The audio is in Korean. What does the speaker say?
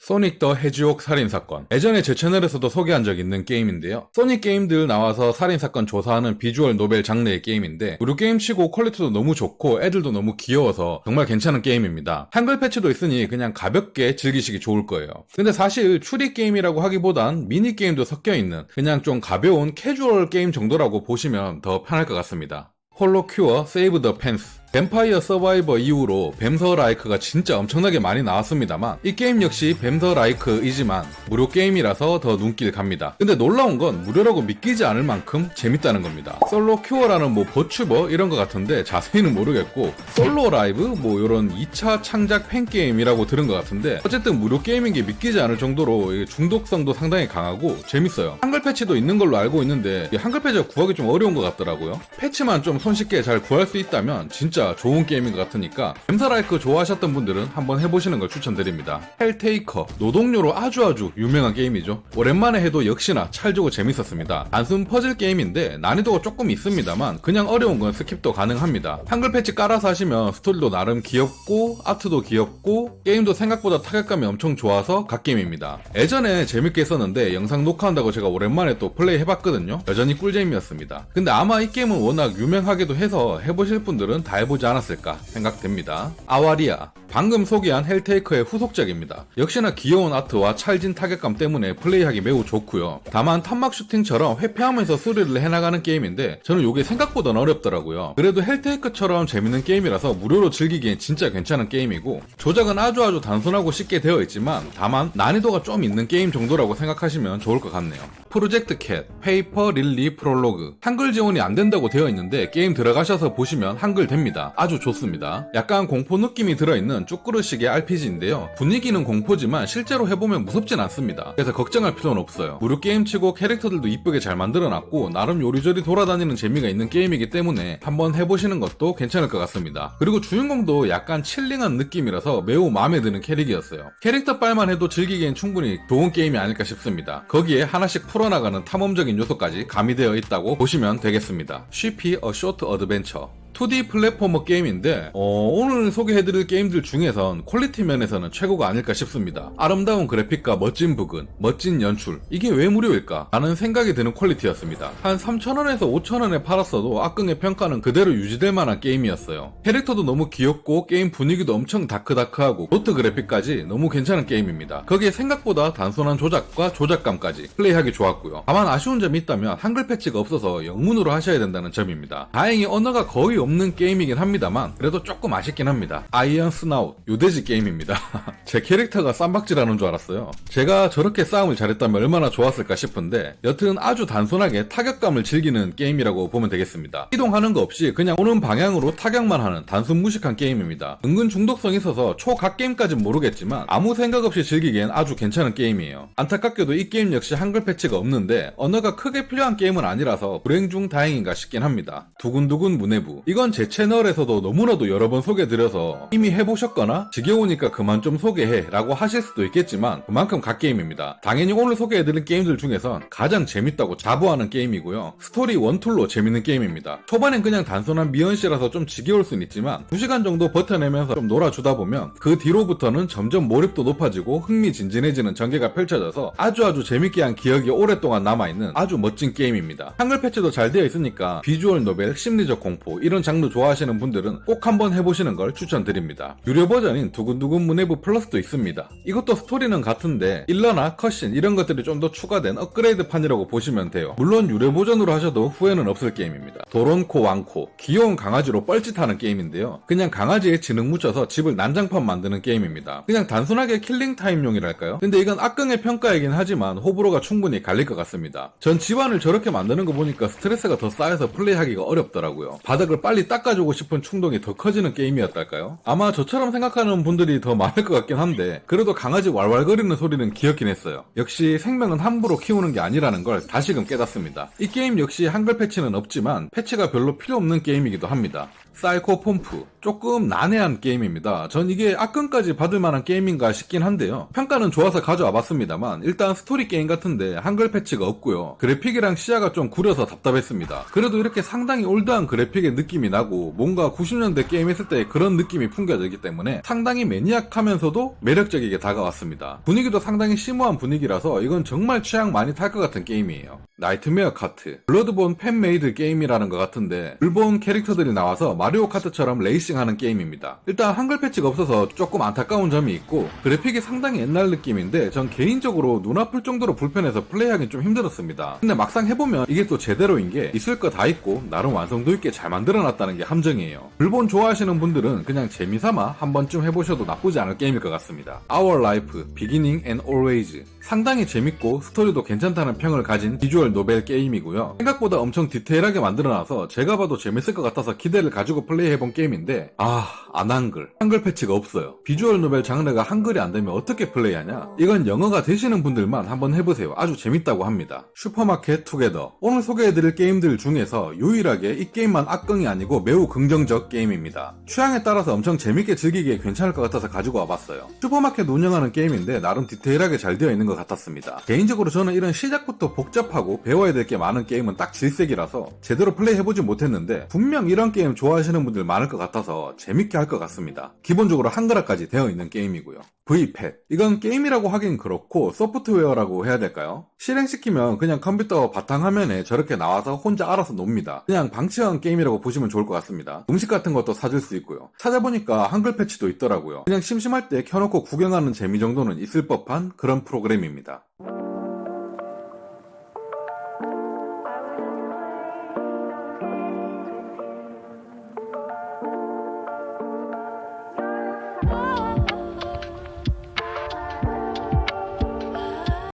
소닉 더 해지옥 살인사건. 예전에 제 채널에서도 소개한 적 있는 게임인데요. 소닉 게임들 나와서 살인사건 조사하는 비주얼 노벨 장르의 게임인데 무료 게임 치고 퀄리티도 너무 좋고 애들도 너무 귀여워서 정말 괜찮은 게임입니다. 한글 패치도 있으니 그냥 가볍게 즐기시기 좋을 거예요. 근데 사실 추리 게임이라고 하기보단 미니 게임도 섞여있는 그냥 좀 가벼운 캐주얼 게임 정도라고 보시면 더 편할 것 같습니다. 홀로 큐어 세이브 더 펜스. 뱀파이어 서바이버 이후로 뱀서 라이크가 진짜 엄청나게 많이 나왔습니다만 이 게임 역시 뱀서 라이크이지만 무료 게임이라서 더 눈길 갑니다. 근데 놀라운 건 무료라고 믿기지 않을 만큼 재밌다는 겁니다. 솔로 큐어라는 버추버 이런 것 같은데 자세히는 모르겠고 솔로 라이브 이런 2차 창작 팬게임이라고 들은 것 같은데 어쨌든 무료 게임인 게 믿기지 않을 정도로 중독성도 상당히 강하고 재밌어요. 한글 패치도 있는 걸로 알고 있는데 한글 패치가 구하기 좀 어려운 것 같더라고요. 패치만 좀 손쉽게 잘 구할 수 있다면 진짜 좋은 게임인 것 같으니까 뱀사라이크 좋아하셨던 분들은 한번 해보시는 걸 추천드립니다. 헬테이커, 노동요로 아주 유명한 게임이죠. 오랜만에 해도 역시나 찰지고 재밌었습니다. 단순 퍼즐 게임인데 난이도가 조금 있습니다만 그냥 어려운 건 스킵도 가능합니다. 한글 패치 깔아서 하시면 스토리도 나름 귀엽고 아트도 귀엽고 게임도 생각보다 타격감이 엄청 좋아서 갓게임입니다. 예전에 재밌게 했었는데 영상 녹화한다고 제가 오랜만에 또 플레이 해봤거든요. 여전히 꿀잼이었습니다. 근데 아마 이 게임은 워낙 유명하기도 해서 해보실 분들은 다 해보지 않았을까 생각됩니다. 아와리아, 방금 소개한 헬테이커의 후속작입니다. 역시나 귀여운 아트와 찰진 타격감 때문에 플레이하기 매우 좋고요. 다만 탐막 슈팅처럼 회피하면서 수리를 해나가는 게임인데 저는 이게 생각보다는 어렵더라고요. 그래도 헬테이커처럼 재밌는 게임이라서 무료로 즐기기엔 진짜 괜찮은 게임이고 조작은 아주 단순하고 쉽게 되어 있지만 다만 난이도가 좀 있는 게임 정도라고 생각하시면 좋을 것 같네요. 프로젝트 캣, 페이퍼 릴리 프롤로그. 한글 지원이 안 된다고 되어 있는데 게임 들어가셔서 보시면 한글 됩니다. 아주 좋습니다. 약간 공포 느낌이 들어있는 쭈꾸르식의 RPG인데요. 분위기는 공포지만 실제로 해보면 무섭진 않습니다. 그래서 걱정할 필요는 없어요. 무료 게임치고 캐릭터들도 이쁘게 잘 만들어놨고 나름 요리조리 돌아다니는 재미가 있는 게임이기 때문에 한번 해보시는 것도 괜찮을 것 같습니다. 그리고 주인공도 약간 칠링한 느낌이라서 매우 마음에 드는 캐릭이었어요. 캐릭터 빨만 해도 즐기기엔 충분히 좋은 게임이 아닐까 싶습니다. 거기에 하나씩 풀어나가는 탐험적인 요소까지 가미되어 있다고 보시면 되겠습니다. 쉬피 어 쇼트 어드벤처. 2D 플랫포머 게임인데 오늘 소개해드릴 게임들 중에선 퀄리티 면에서는 최고가 아닐까 싶습니다. 아름다운 그래픽과 멋진 부근, 멋진 연출, 이게 왜 무료일까? 라는 생각이 드는 퀄리티였습니다. 한 3,000원에서 5,000원에 팔았어도 악경의 평가는 그대로 유지될 만한 게임이었어요. 캐릭터도 너무 귀엽고 게임 분위기도 엄청 다크다크하고 도트 그래픽까지 너무 괜찮은 게임입니다. 거기에 생각보다 단순한 조작과 조작감까지 플레이하기 좋았고요. 다만 아쉬운 점이 있다면 한글 패치가 없어서 영문으로 하셔야 된다는 점입니다. 다행히 언어가 거의 없는 게임이긴 합니다만 그래도 조금 아쉽긴 합니다. 아이언 스나웃, 요돼지 게임입니다. 제 캐릭터가 쌈박질하는 줄 알았어요. 제가 저렇게 싸움을 잘했다면 얼마나 좋았을까 싶은데 여튼 아주 단순하게 타격감을 즐기는 게임이라고 보면 되겠습니다. 이동하는 거 없이 그냥 오는 방향으로 타격만 하는 단순 무식한 게임입니다. 은근 중독성이 있어서 초갓게임까진 모르겠지만 아무 생각 없이 즐기기엔 아주 괜찮은 게임이에요. 안타깝게도 이 게임 역시 한글 패치가 없는데 언어가 크게 필요한 게임은 아니라서 불행 중 다행인가 싶긴 합니다. 두근두근 문해부, 이건 제 채널에서도 너무나도 여러 번 소개드려서 이미 해보셨거나 지겨우니까 그만 좀 소개해 라고 하실 수도 있겠지만 그만큼 갓게임입니다. 당연히 오늘 소개해드린 게임들 중에선 가장 재밌다고 자부하는 게임이고요. 스토리 원툴로 재밌는 게임입니다. 초반엔 그냥 단순한 미연씨라서 좀 지겨울 순 있지만 2시간 정도 버텨내면서 좀 놀아주다 보면 그 뒤로부터는 점점 몰입도 높아지고 흥미진진해지는 전개가 펼쳐져서 아주 재밌게 한 기억이 오랫동안 남아있는 아주 멋진 게임입니다. 한글 패치도 잘 되어 있으니까 비주얼 노벨, 심리적 공포 이런 장르 좋아하시는 분들은 꼭 한번 해보시는 걸 추천드립니다. 유료 버전인 두근두근 문해부 플러스도 있습니다. 이것도 스토리는 같은데 일러나 컷신 이런 것들이 좀 더 추가된 업그레이드 판이라고 보시면 돼요. 물론 유료 버전으로 하셔도 후회는 없을 게임입니다. 도론코 왕코, 귀여운 강아지로 뻘짓하는 게임인데요. 그냥 강아지에 지능 묻혀서 집을 난장판 만드는 게임입니다. 그냥 단순하게 킬링타임용이랄까요? 근데 이건 악경의 평가이긴 하지만 호불호가 충분히 갈릴 것 같습니다. 전 집안을 저렇게 만드는 거 보니까 스트레스가 더 쌓여서 플레이하기가 어렵더라고요. 바닥을 빨리 닦아주고 싶은 충동이 더 커지는 게임이었달까요? 아마 저처럼 생각하는 분들이 더 많을 것 같긴 한데 그래도 강아지 왈왈거리는 소리는 귀엽긴 했어요. 역시 생명은 함부로 키우는 게 아니라는 걸 다시금 깨닫습니다. 이 게임 역시 한글 패치는 없지만 패치가 별로 필요 없는 게임이기도 합니다. 사이코 폼프. 조금 난해한 게임입니다. 전 이게 악건까지 받을 만한 게임인가 싶긴 한데요. 평가는 좋아서 가져와 봤습니다만 일단 스토리 게임 같은데 한글 패치가 없고요. 그래픽이랑 시야가 좀 구려서 답답했습니다. 그래도 이렇게 상당히 올드한 그래픽의 느낌이 나고 뭔가 90년대 게임 했을 때 그런 느낌이 풍겨지기 때문에 상당히 매니악하면서도 매력적이게 다가왔습니다. 분위기도 상당히 심오한 분위기라서 이건 정말 취향 많이 탈 것 같은 게임이에요. 나이트메어 카트. 블러드본 팬메이드 게임이라는 것 같은데 일본 캐릭터들이 나와서 마리오 카트처럼 레이싱 하는 게임입니다. 일단 한글 패치가 없어서 조금 안타까운 점이 있고 그래픽이 상당히 옛날 느낌인데 전 개인적으로 눈 아플 정도로 불편해서 플레이하긴 좀 힘들었습니다. 근데 막상 해보면 이게 또 제대로인 게 있을 거 다 있고 나름 완성도 있게 잘 만들어놨다는 게 함정이에요. 일본 좋아하시는 분들은 그냥 재미삼아 한 번쯤 해보셔도 나쁘지 않을 게임일 것 같습니다. Our Life, Beginning and Always. 상당히 재밌고 스토리도 괜찮다는 평을 가진 비주얼 노벨 게임이고요. 생각보다 엄청 디테일하게 만들어놔서 제가 봐도 재밌을 것 같아서 기대를 가지고 플레이해본 게임인데 안 한글. 한글 패치가 없어요. 비주얼 노벨 장르가 한글이 안 되면 어떻게 플레이하냐? 이건 영어가 되시는 분들만 한번 해보세요. 아주 재밌다고 합니다. 슈퍼마켓 투게더. 오늘 소개해드릴 게임들 중에서 유일하게 이 게임만 악경이 아니고 매우 긍정적 게임입니다. 취향에 따라서 엄청 재밌게 즐기기에 괜찮을 것 같아서 가지고 와봤어요. 슈퍼마켓 운영하는 게임인데 나름 디테일하게 잘 되어 있는 것 같았습니다. 개인적으로 저는 이런 시작부터 복잡하고 배워야 될 게 많은 게임은 딱 질색이라서 제대로 플레이해보지 못했는데 분명 이런 게임 좋아하시는 분들 많을 것 같아서 재밌게 할 것 같습니다. 기본적으로 한글화까지 되어 있는 게임이고요. Vpad. 이건 게임이라고 하긴 그렇고 소프트웨어라고 해야 될까요? 실행시키면 그냥 컴퓨터 바탕화면에 저렇게 나와서 혼자 알아서 놉니다. 그냥 방치형 게임이라고 보시면 좋을 것 같습니다. 음식 같은 것도 사줄 수 있고요. 찾아보니까 한글 패치도 있더라고요. 그냥 심심할 때 켜놓고 구경하는 재미 정도는 있을 법한 그런 프로그램입니다.